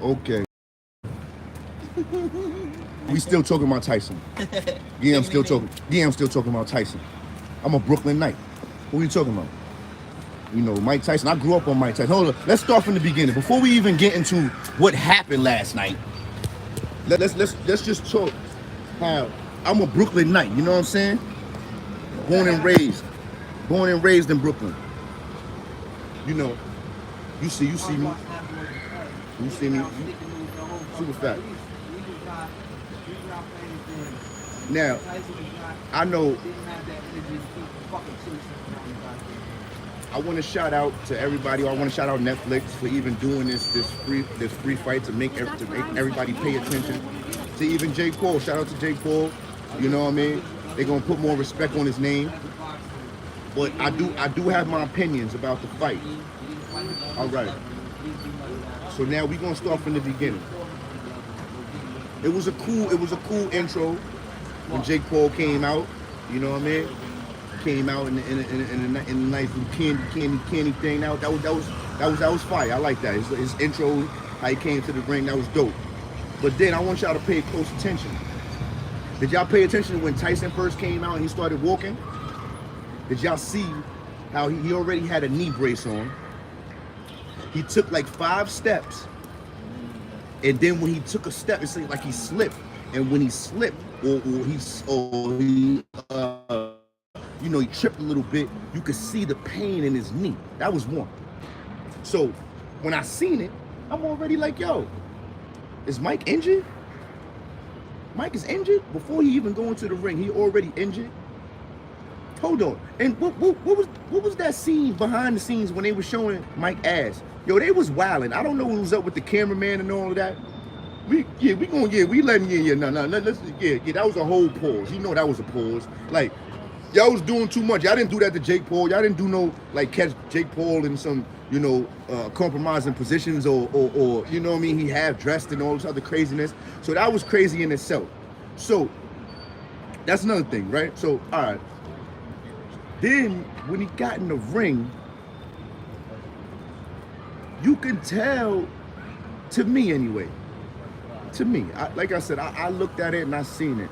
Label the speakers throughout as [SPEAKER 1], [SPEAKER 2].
[SPEAKER 1] Okay. We still talking about Tyson. Yeah, I'm still talking. Yeah, I'm still talking about Tyson. I'm a Brooklyn Knight. What are you talking about? You know, Mike Tyson. I grew up on Mike Tyson. Hold on. Let's start from the beginning. Before we even get into what happened last night, let's just talk how I'm a Brooklyn Knight. You know what I'm saying? Born and raised. Born and raised in Brooklyn. You know, you see me. You see me. Super fat. Now, I know I want to shout out to everybody. I want to shout out Netflix for even doing this free fight to make everybody pay attention. To even J. Cole, shout out to J. Cole. You know what I mean? They're gonna put more respect on his name. But I do have my opinions about the fight. All right. So now we're gonna start from the beginning. It was a cool intro when Jake Paul came out. You know what I mean? Came out in a nice little candy thing. That was fire. I like that. His intro, how he came to the ring, that was dope. But then I want y'all to pay close attention. Did y'all pay attention to when Tyson first came out and he started walking? Did y'all see how he already had a knee brace on? He took like 5 steps, and then when he took a step, it's like he slipped. And when he slipped, or he you know, he tripped a little bit, you could see the pain in his knee. That was one. So when I seen it, I'm already like, yo, is Mike injured? Mike is injured? Before he even go into the ring, he already injured? Hold on. And what was that scene behind the scenes when they were showing Mike ass? Yo, they was wilding. I don't know what was up with the cameraman and all of that. We letting that was a whole pause. You know that was a pause. Like, y'all was doing too much. Y'all didn't do that to Jake Paul. Y'all didn't do no, like, catch Jake Paul in some, you know, compromising positions or you know what I mean, he half dressed and all this other craziness. So that was crazy in itself. So that's another thing, right? So, all right. Then when he got in the ring, you can tell, to me anyway, like I said, I looked at it and I seen it.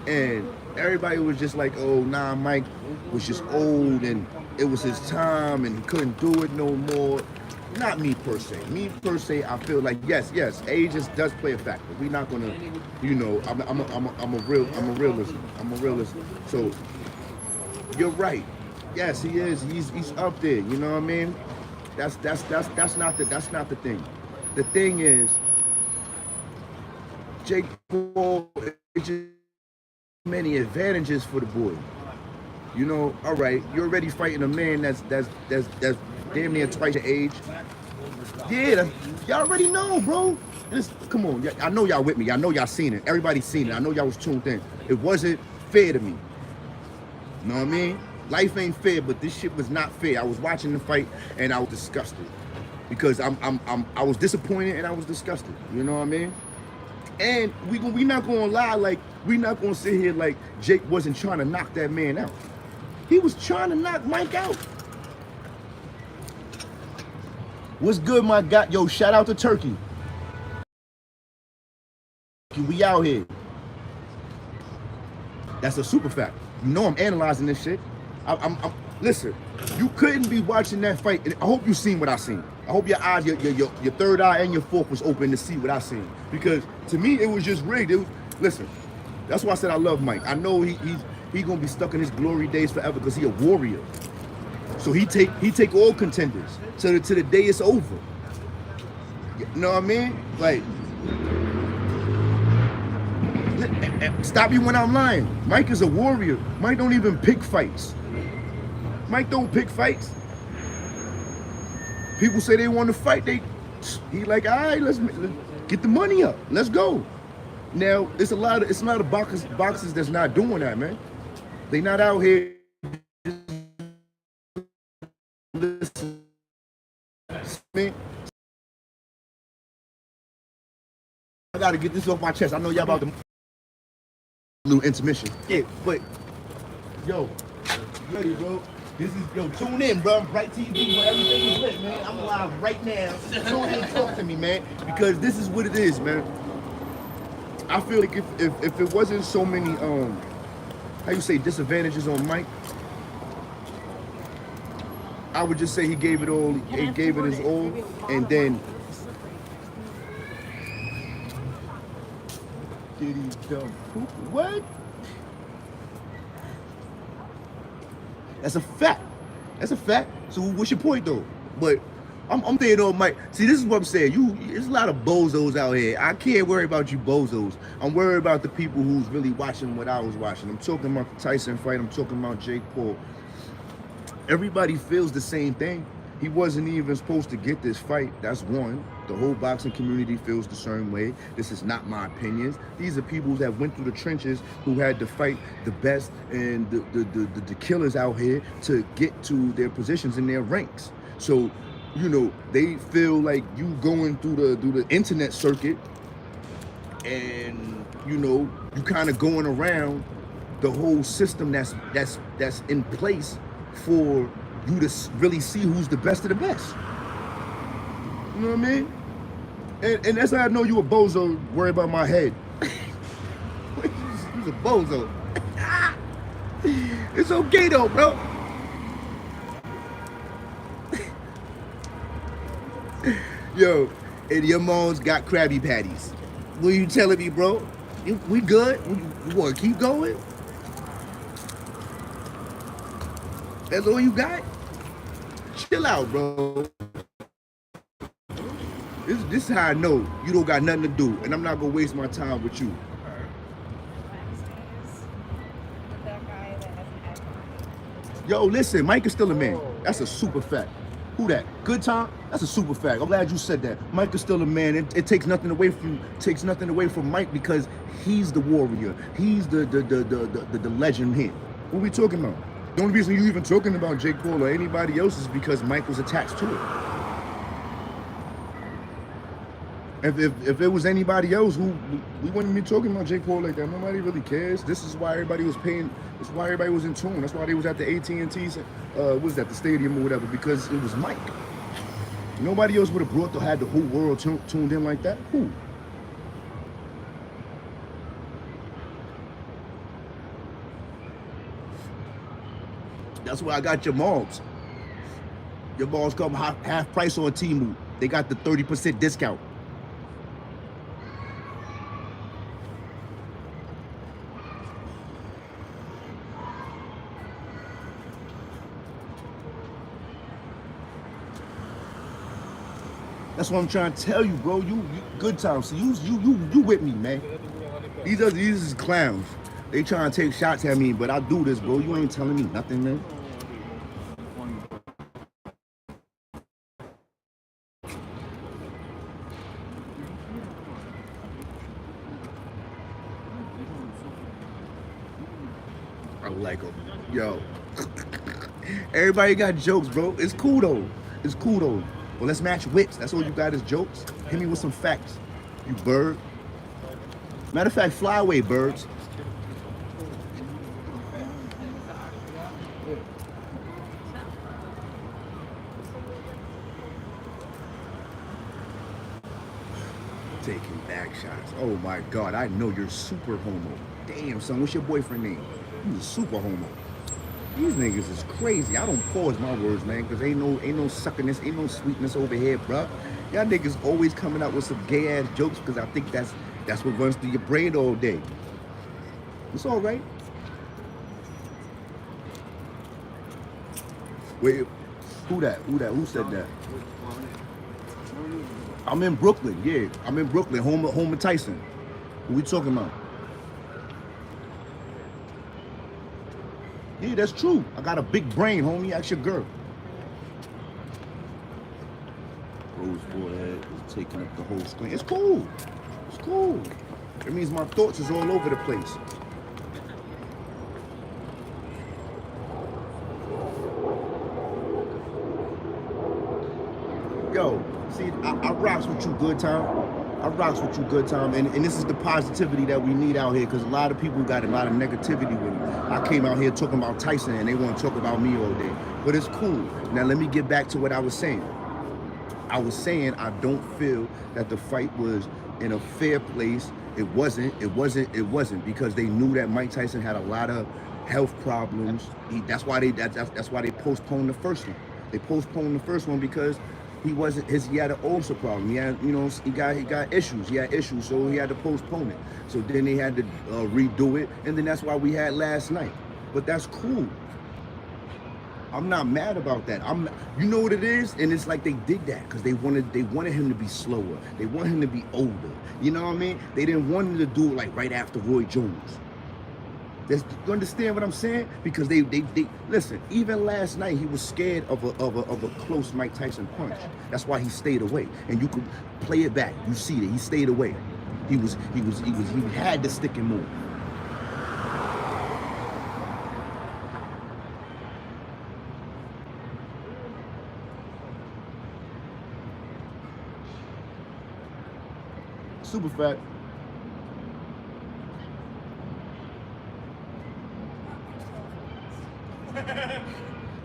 [SPEAKER 1] And everybody was just like, oh, nah, Mike was just old and it was his time and he couldn't do it no more. Not me per se. Me per se, I feel like yes, age does play a factor. We're not gonna, you know, I'm a realist. So you're right. Yes, he is. He's up there. You know what I mean? That's not the thing. The thing is, Jake Paul is just many advantages for the boy. You know, all right, you're already fighting a man that's damn near twice your age. Yeah, y'all already know, bro. Come on, I know y'all with me. I know y'all seen it. Everybody's seen it. I know y'all was tuned in. It wasn't fair to me. You know what I mean? Life ain't fair, but this shit was not fair. I was watching the fight and I was disgusted because I was disappointed and I was disgusted. You know what I mean? And we not gonna lie, like we not gonna sit here like Jake wasn't trying to knock that man out. He was trying to knock Mike out. What's good, my guy? Yo, shout out to Turkey. We out here. That's a super fact. You know I'm analyzing this shit. I'm listen, you couldn't be watching that fight. And I hope you seen what I seen. I hope your eyes, your third eye and your fourth was open to see what I seen. Because to me, it was just rigged. Listen, that's why I said I love Mike. I know he's gonna be stuck in his glory days forever because he a warrior. So he take all contenders to the day it's over. You know what I mean? Like, stop me when I'm lying. Mike is a warrior. Mike don't even pick fights. Mike don't pick fights. People say they want to fight. He like, all right, let's get the money up. Let's go. Now, it's a lot of boxers that's not doing that, man. They not out here. Listen, man. I gotta get this off my chest. I know y'all about to little intermission. Yeah, but yo, you ready, bro? This is, yo, tune in, bro. Brite TV where everything is lit, man. I'm live right now. Tune in and talk to me, man. Because this is what it is, man. I feel like if it wasn't so many, how you say, disadvantages on Mike, I would just say he gave it all, he gave it his all, and then did he dump poop? What? That's a fact. That's a fact. So what's your point though? But I'm thinking on Mike. See, this is what I'm saying. There's a lot of bozos out here. I can't worry about you bozos. I'm worried about the people who's really watching what I was watching. I'm talking about the Tyson fight. I'm talking about Jake Paul. Everybody feels the same thing. He wasn't even supposed to get this fight. That's one. The whole boxing community feels the same way. This is not my opinions. These are people that went through the trenches, who had to fight the best and the killers out here to get to their positions in their ranks. So, you know, they feel like you going through the internet circuit, and you know, you kind of going around the whole system that's in place for you to really see who's the best of the best. You know what I mean? And that's how I know you a bozo. Worry about my head. You's a bozo. It's okay though, bro. Yo, and your mom's got Krabby Patties. What are you telling me, bro? We good? You want to keep going? That's all you got? Chill out, bro. This is how I know you don't got nothing to do, and I'm not gonna waste my time with you. Yo, listen, Mike is still a man. That's a super fact. Who that? Good time? That's a super fact. I'm glad you said that. Mike is still a man. It takes nothing away from Mike, because he's the warrior. He's the legend here. What are we talking about? The only reason you even talking about Jake Paul or anybody else is because Mike was attached to it. If it was anybody else, we wouldn't be talking about Jake Paul like that. Nobody really cares. This is why everybody was paying. That's why everybody was in tune. That's why they was at the AT&T, what was that, the stadium or whatever, because it was Mike. Nobody else would have had the whole world tuned in like that. Who? That's why I got your moms. Your moms come half price on Temu. They got the 30% discount. That's what I'm trying to tell you, bro. You good time. So you with me, man. These is clowns. They trying to take shots at me, but I do this, bro. You ain't telling me nothing, man. I like them. Yo. Everybody got jokes, bro. It's cool though. It's cool though. Well, let's match wits. That's all you got is jokes. Hit me with some facts, you bird. Matter of fact, fly away, birds. Taking back shots. Oh my God, I know you're super homo. Damn, son, what's your boyfriend name? He's super homo. These niggas is crazy. I don't pause my words, man, because ain't no suckiness, ain't no sweetness over here, bruh. Y'all niggas always coming out with some gay ass jokes because I think that's what runs through your brain all day. It's all right. Wait, who that? Who said that? I'm in Brooklyn, yeah. I'm in Brooklyn, home of Tyson. What we talking about? Yeah, that's true. I got a big brain, homie. Ask your girl. Rose forehead is taking up the whole screen. It's cool. It's cool. It means my thoughts is all over the place. Yo, see, I rocks with you, good time. I rocks with you, good time. And this is the positivity that we need out here because a lot of people got a lot of negativity with it. I came out here talking about Tyson and they want to talk about me all day. But it's cool. Now let me get back to what I was saying. I was saying I don't feel that the fight was in a fair place. It wasn't because they knew that Mike Tyson had a lot of health problems. That's why they postponed the first one. They postponed the first one because he had an ulcer problem. He had, he got issues. He had issues, so he had to postpone it. So then they had to redo it, and then that's why we had last night. But that's cool. I'm not mad about that. You know what it is, and it's like they did that because they wanted him to be slower. They want him to be older. You know what I mean? They didn't want him to do it like right after Roy Jones. You understand what I'm saying? Because they listen. Even last night, he was scared of a close Mike Tyson punch. That's why he stayed away. And you could play it back. You see that he stayed away. He had to stick and move. Super fat.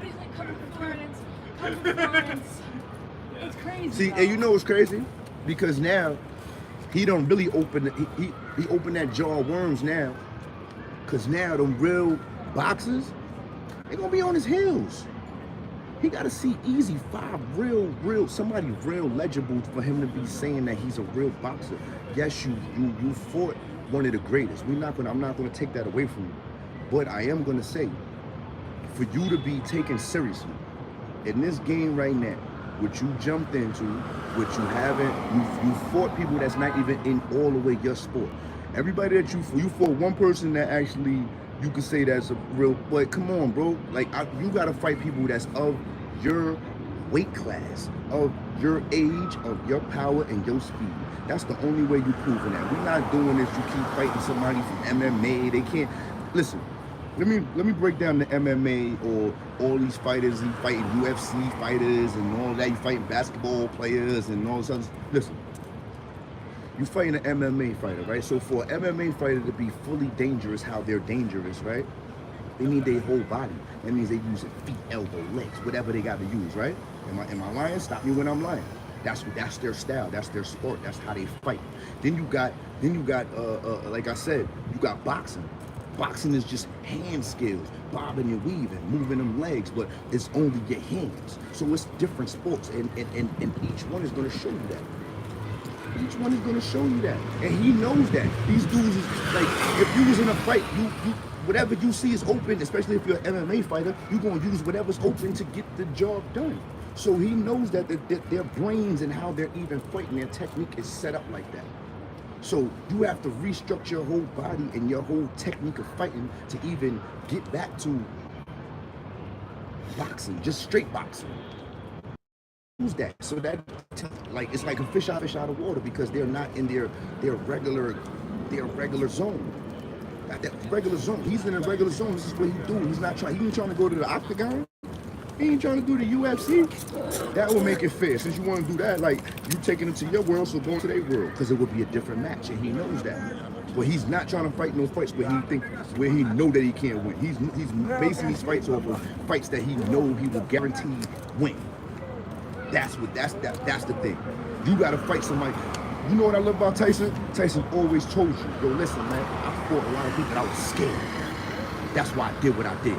[SPEAKER 2] He's like, come to Florence. It's crazy.
[SPEAKER 1] See, and you know what's crazy? Because now he don't really open he opened that jar of worms now. Cause now them real boxers, they're gonna be on his heels. He gotta see Easy 5 somebody real legible for him to be saying that he's a real boxer. Yes, you fought one of the greatest. I'm not gonna take that away from you. But I am gonna say, for you to be taken seriously in this game right now, which you jumped into, which you haven't, you fought people that's not even in all the way your sport. Everybody that you fought one person that actually you could say that's a real, but come on, bro. Like, you gotta fight people that's of your weight class, of your age, of your power, and your speed. That's the only way you proving that. We're not doing this. You keep fighting somebody from MMA. They can't. Listen, let me break down the MMA or all these fighters. You fighting UFC fighters and all that. You fighting basketball players and all this other. Listen. You fighting an MMA fighter, right? So for an MMA fighter to be fully dangerous, how they're dangerous, right? They need their whole body. That means they using feet, elbow, legs, whatever they got to use, right? Am I lying? Stop me when I'm lying. That's their style. That's their sport. That's how they fight. Then you got like I said, you got boxing. Boxing is just hand skills, bobbing and weaving, moving them legs, but it's only your hands. So it's different sports, and each one is going to show you that. Each one is going to show you that, and he knows that. These dudes is like, if you was in a fight, you whatever you see is open, especially if you're an MMA fighter, you're going to use whatever's open to get the job done. So he knows that their brains and how they're even fighting, their technique is set up like that. So you have to restructure your whole body and your whole technique of fighting to even get back to boxing, just straight boxing. Use that, so that like it's like a fish out of water because they're not in their regular zone. That regular zone. He's in a regular zone. This is what he's doing. He ain't trying to go to the octagon. He ain't trying to do the UFC. That will make it fair. Since you want to do that, like, you taking it to your world, so going to their world, because it would be a different match, and he knows that. But he's not trying to fight no fights where he know that he can't win. He's basing these fights off of fights that he know he will guarantee win. That's the thing. You gotta fight somebody. You know what I love about Tyson? Tyson always told you, yo, listen, man, I fought a lot of people that I was scared. That's why I did what I did.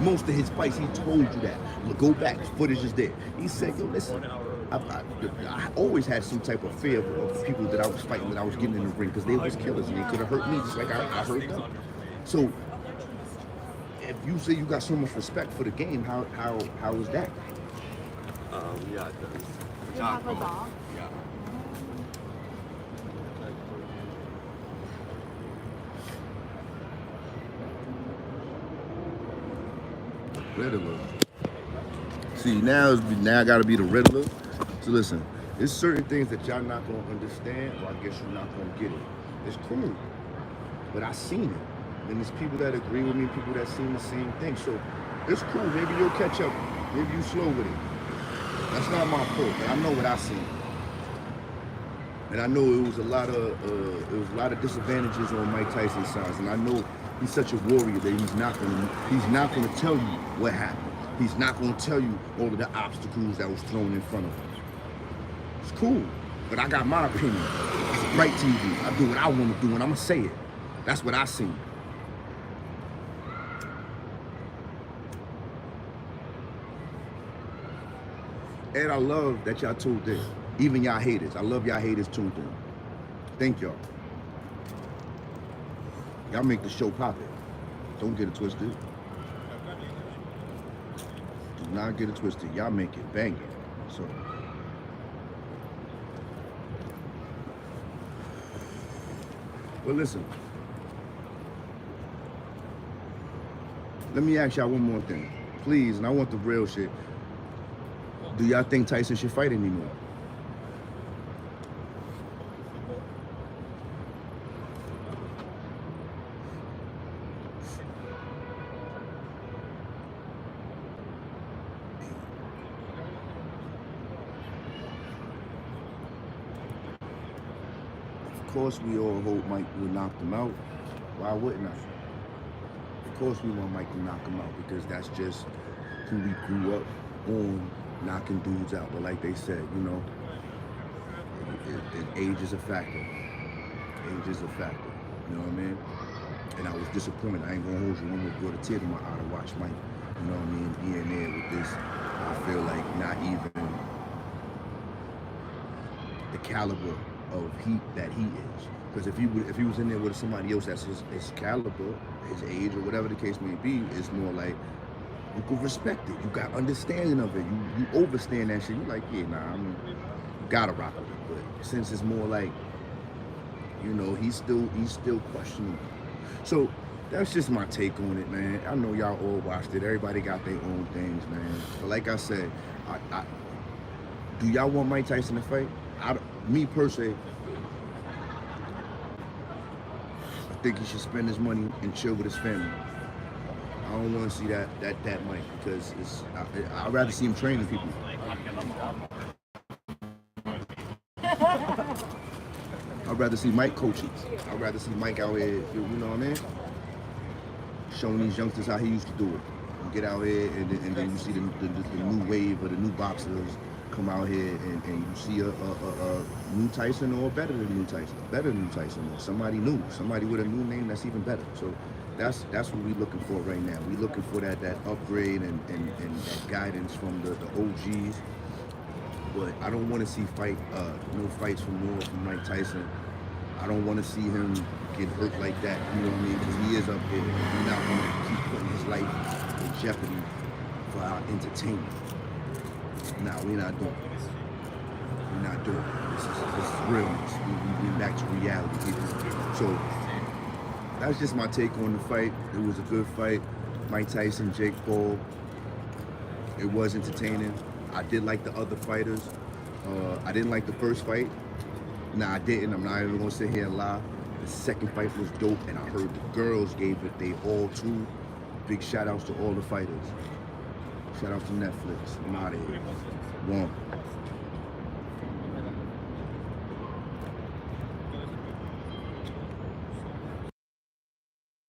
[SPEAKER 1] Most of his fights, he told you that. Go back, the footage is there. He said, yo, listen, I always had some type of fear of people that I was fighting when I was getting in the ring because they was killers and they could have hurt me just like I hurt them. So if you say you got so much respect for the game, how is that?
[SPEAKER 2] Yeah, you have a dog?
[SPEAKER 3] Yeah.
[SPEAKER 1] Riddler. See, now I gotta be the Riddler. So listen, there's certain things that y'all not gonna understand, or I guess you're not gonna get it. It's cool, but I seen it. And there's people that agree with me, people that seen the same thing. So it's cool. Maybe you'll catch up. Maybe you slow with it. That's not my fault, but I know what I seen. And I know it was a lot of disadvantages on Mike Tyson's side, and I know he's such a warrior that he's not gonna tell you what happened. He's not gonna tell you all of the obstacles that was thrown in front of him. It's cool, but I got my opinion. It's Brite TV. I do what I want to do, and I'm gonna say it. That's what I seen. And I love that y'all tuned in. Even y'all haters. I love y'all haters tuned in. Thank y'all. Y'all make the show poppin'. Don't get it twisted. Do not get it twisted. Y'all make it banging. So. Well, listen. Let me ask y'all one more thing. Please, and I want the real shit. Do y'all think Tyson should fight anymore? Of course, we all hope Mike would knock them out. Why wouldn't I? Of course, we want Mike to knock him out because that's just who we grew up on, knocking dudes out. But like they said, you know, age is a factor. Age is a factor. You know what I mean? And I was disappointed. I ain't gonna hold you. One more brought a tear to my eye to watch Mike. You know what I mean? Being there with this, I feel like not even the caliber of heat that he is. Because if he was in there with somebody else that's his caliber, his age, or whatever the case may be, it's more like you can respect it. You got understanding of it. You overstand that shit. You like, yeah, nah, you gotta rock with it. But since it's more like, you know, he's still questionable. So that's just my take on it, man. I know y'all all watched it. Everybody got their own things, man. But like I said, do y'all want Mike Tyson to fight? Me personally, I think he should spend his money and chill with his family. I don't want to see that Mike because I'd rather see him training people. I'd rather see Mike coaching. I'd rather see Mike out here, you know what I mean? Showing these youngsters how he used to do it. You get out here and then you see the new wave of the new boxers come out here and you see a new Tyson or better than new Tyson, or somebody new, somebody with a new name that's even better. So that's what we're looking for right now. We're looking for that upgrade and that guidance from the OGs. But I don't want to see no fights from Mike Tyson. I don't want to see him get hurt like that, you know what I mean? Because he is up there. We're not going to keep putting his life in jeopardy for our entertainment. Nah, we're not doing it. We're not doing it. This is realness. We're back to reality here. So that's just my take on the fight. It was a good fight. Mike Tyson, Jake Paul. It was entertaining. I did like the other fighters. I didn't like the first fight. Nah, I didn't. I'm not even gonna sit here and lie. The second fight was dope, and I heard the girls gave it they all too. Big shout outs to all the fighters. Shout out to Netflix. I'm out of here. One.